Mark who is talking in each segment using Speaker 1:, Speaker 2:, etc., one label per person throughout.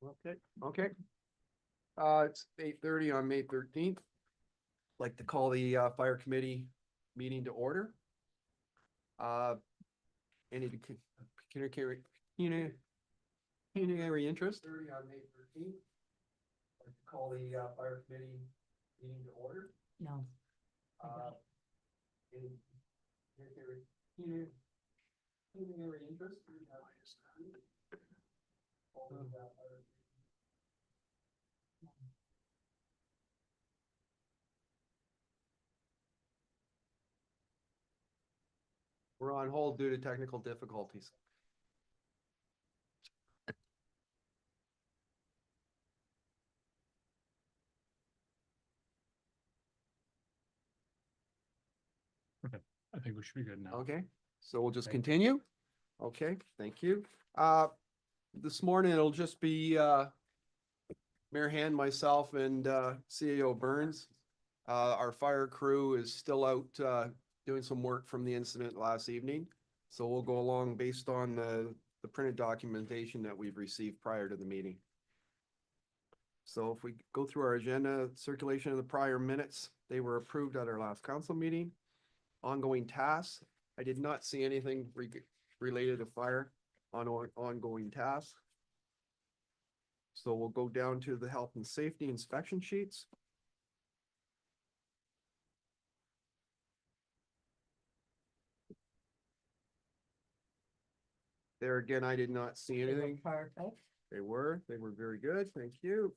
Speaker 1: Okay. It's 8:30 on May 13th. Like to call the fire committee meeting to order. Uh, any pecuniary, pecuniary pecuniary interest? 30 on May 13th. Like to call the fire committee meeting to order.
Speaker 2: No.
Speaker 1: Any pecuniary pecuniary interest? We're on hold due to technical difficulties.
Speaker 3: I think we should be good now.
Speaker 1: Okay, so we'll just
Speaker 3: Thank you.
Speaker 1: continue. Okay, thank you. This morning it'll just be, Mayor Hand, myself and, CAO Burns. Our fire crew is still out, doing some work from the incident last evening. So we'll go along based on the printed documentation that we've received prior to the meeting. So if we go through our agenda, circulation of the prior minutes, they were approved at our last council meeting. Ongoing tasks, I did not see anything related to fire on ongoing tasks. So we'll go down to the health and safety inspection sheets. There again, I did not see anything.
Speaker 2: Perfect.
Speaker 1: They were very good. Thank you.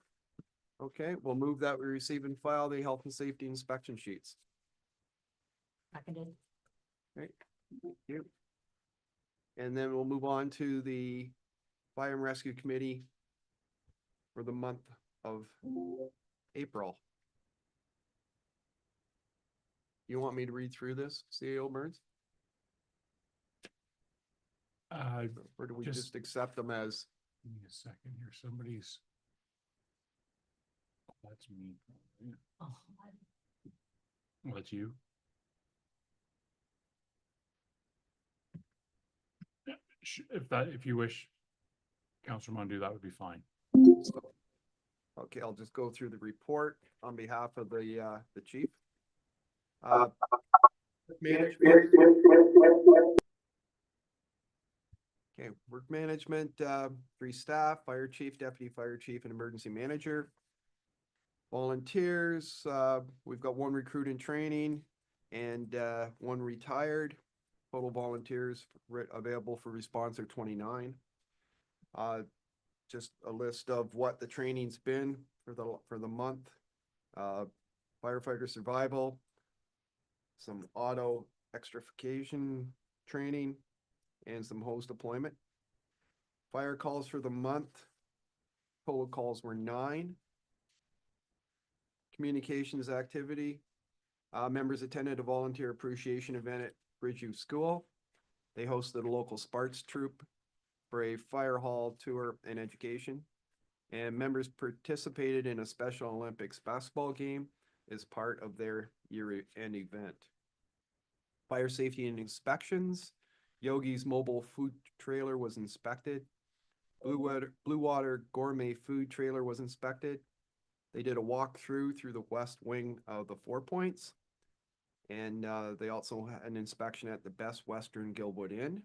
Speaker 1: Okay, we'll move that we receive and file the health and safety inspection sheets.
Speaker 2: Seconded.
Speaker 1: Thank you. And then we'll move on to the Fire and Rescue Committee for the month of April. You want me to read through this, CAO Burns? Or do we just accept them as?
Speaker 3: Give me a second here. Somebody's. Oh, that's me.
Speaker 2: Oh,
Speaker 3: Well, that's you. Yeah, if you wish, Councilor Mondo, that would be fine.
Speaker 1: Okay, I'll just go through the report on behalf of the chief. Management. Okay, work management, 3 staff, fire chief, deputy fire chief, and emergency manager. Volunteers, we've got 1 recruit in training and 1 retired. Total volunteers available for response are 29. Just a list of what the training's been for the month. Firefighter survival, some auto extrication training, and some hose deployment. Fire calls for the month, total calls were 9. Communications activity, members attended a volunteer appreciation event at Bridgeview School. They hosted a local Sparks troop for a fire hall tour and education. And members participated in a Special Olympics basketball game as part of their year-end event. Fire safety and inspections, Yogi's mobile food trailer was inspected. Blue Water Gourmet food trailer was inspected. They did a walkthrough through the west wing of the 4 Points. And they also had an inspection at the Best Western Gilwood Inn.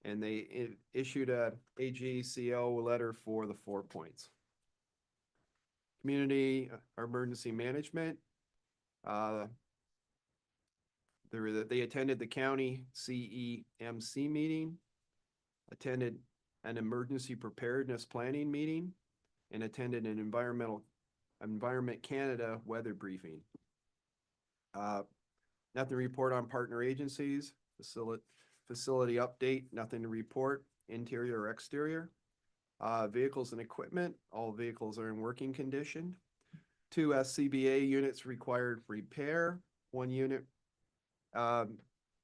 Speaker 1: And they issued a AGCO letter for the 4 Points. Community emergency management. They attended the county CEMC meeting, attended an emergency preparedness planning meeting, and attended an Environment Canada weather briefing. Nothing to report on partner agencies, facility update, nothing to report, interior or exterior. Vehicles and equipment, all vehicles are in working condition. 2 SCBA units required repair. 1 unit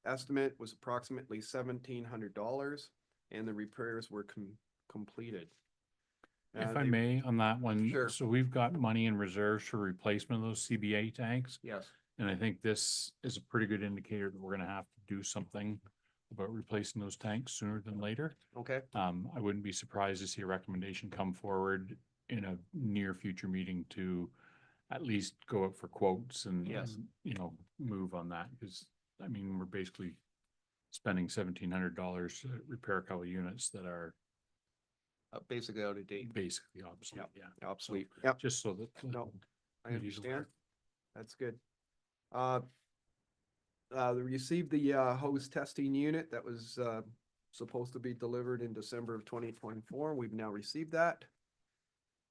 Speaker 1: estimate was approximately $1,700, and the repairs were completed.
Speaker 3: If I may, on that one.
Speaker 1: Sure.
Speaker 3: So we've got money in reserves for replacement of those CBA tanks.
Speaker 1: Yes.
Speaker 3: And I think this is a pretty good indicator that we're gonna have to do something about replacing those tanks sooner than later.
Speaker 1: Okay,
Speaker 3: I wouldn't be surprised to see a recommendation come forward in a near future meeting to at least go up for quotes and,
Speaker 1: Yes.
Speaker 3: and, you know, move on that, because, I mean, we're basically spending $1,700 to repair a couple of units that are
Speaker 1: basically out of date,
Speaker 3: basically obsolete, yeah.
Speaker 1: obsolete. Yep,
Speaker 3: Just so that.
Speaker 1: No, I
Speaker 3: ladies
Speaker 1: understand.
Speaker 3: aware.
Speaker 1: That's good. We received the hose testing unit that was supposed to be delivered in December of 2024. We've now received that.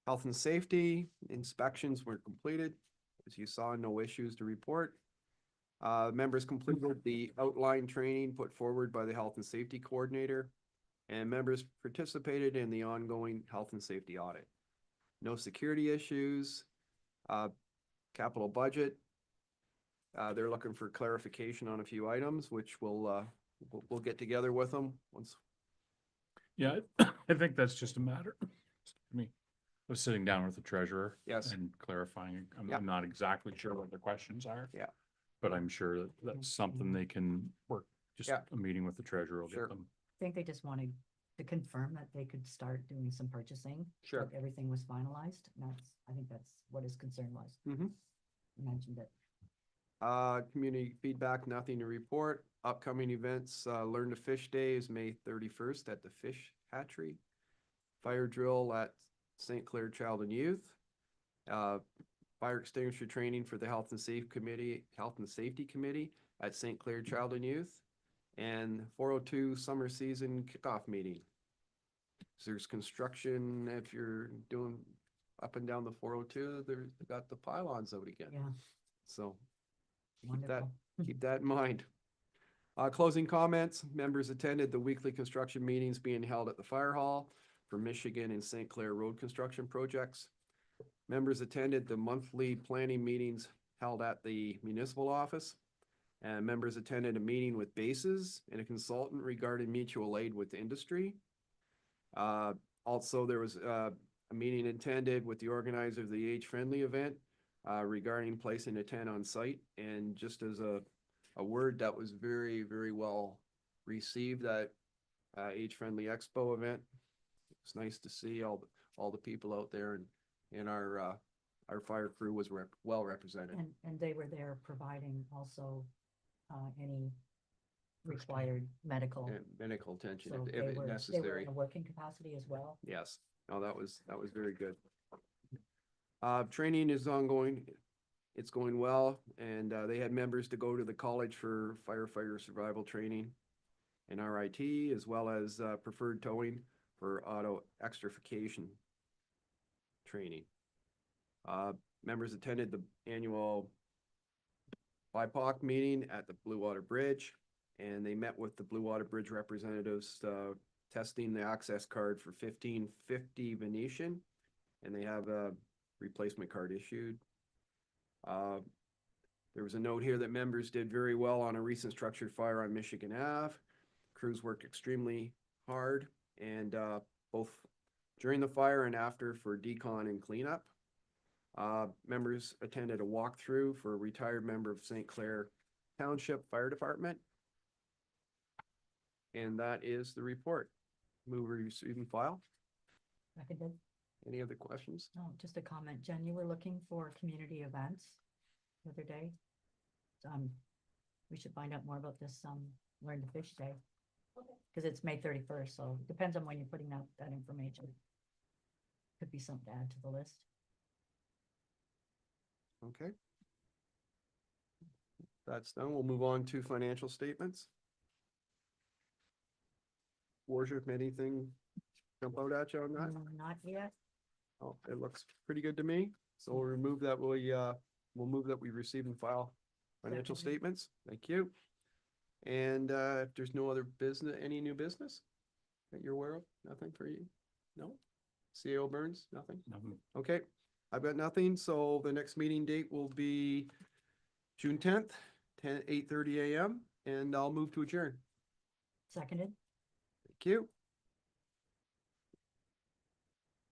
Speaker 1: Health and safety inspections were completed. As you saw, no issues to report. Members completed the outline training put forward by the health and safety coordinator, and members participated in the ongoing health and safety audit. No security issues. Capital budget. They're looking for clarification on a few items, which we'll get together with them once.
Speaker 3: Yeah, I think that's just a matter, excuse me, of sitting down with the treasurer.
Speaker 1: Yes.
Speaker 3: And clarifying.
Speaker 1: Yeah.
Speaker 3: I'm not exactly sure what the questions are.
Speaker 1: Yeah.
Speaker 3: But I'm sure that that's something they can work, just
Speaker 1: Yeah.
Speaker 3: a meeting with the treasurer will
Speaker 1: Sure.
Speaker 3: get them.
Speaker 2: I think they just wanted to confirm that they could start doing some purchasing.
Speaker 1: Sure.
Speaker 2: like Everything was finalized. And I think that's what his concern was.
Speaker 1: Mhm.
Speaker 2: You mentioned it.
Speaker 1: Community feedback, nothing to report. Upcoming events, Learn to Fish Day is May 31st at the Fish Hatchery. Fire drill at St. Clair Child and Youth. Fire extinguisher training for the Health and Safety Committee at St. Clair Child and Youth. And 402 summer season kickoff meeting. So there's construction, if you're doing up and down the 402, they got the pylons out again.
Speaker 2: Yeah,
Speaker 1: So keep that,
Speaker 2: wonderful.
Speaker 1: keep that in mind. Closing comments, members attended the weekly construction meetings being held at the fire hall for Michigan and St. Clair road construction projects. Members attended the monthly planning meetings held at the municipal office. And members attended a meeting with Bases and a consultant regarding mutual aid with industry. Also, there was a meeting attended with the organizer of the Age Friendly event regarding placing a tent on site. And just as a word, that was very, very well received, that Age Friendly Expo event. It's nice to see all the people out there, and our fire crew was well represented.
Speaker 2: And they were there providing also any required medical.
Speaker 1: And medical attention
Speaker 2: So
Speaker 1: if
Speaker 2: they were
Speaker 1: necessary.
Speaker 2: in a working capacity as well.
Speaker 1: Yes, no, that was very good. Training is ongoing. It's going well, and they had members to go to the college for firefighter survival training and RIT, as well as preferred towing for auto extrication training. Members attended the annual BIPOC meeting at the Blue Water Bridge, and they met with the Blue Water Bridge representatives, testing the access card for 1550 Venetian, and they have a replacement card issued. There was a note here that members did very well on a recent structured fire on Michigan Ave. Crews worked extremely hard, and both during the fire and after for decon and cleanup. Members attended a walkthrough for a retired member of St. Clair Township Fire Department. And that is the report. Move, receive, and file.
Speaker 2: Seconded.
Speaker 1: Any other questions?
Speaker 2: No, just a comment. Jen, you were looking for community events the other day. We should find out more about this, Learn to Fish Day. Cause it's May 31st, so it depends on when you're putting out that information. Could be something to add to the list.
Speaker 1: Okay. That's done. We'll move on to financial statements. Worship, anything jump out at you on that?
Speaker 2: No, not yet.
Speaker 1: Oh, it looks pretty good to me. So we'll remove that, we'll move that we receive and file financial
Speaker 2: Seconded.
Speaker 1: statements. Thank you. And if there's no other business, any new business that you're aware of? Nothing for you? No? CO Burns, nothing? Okay, I've got nothing. So the next meeting date will be June 10th, 8:30 a.m. and I'll move to adjourn.
Speaker 2: Seconded.
Speaker 1: Thank you.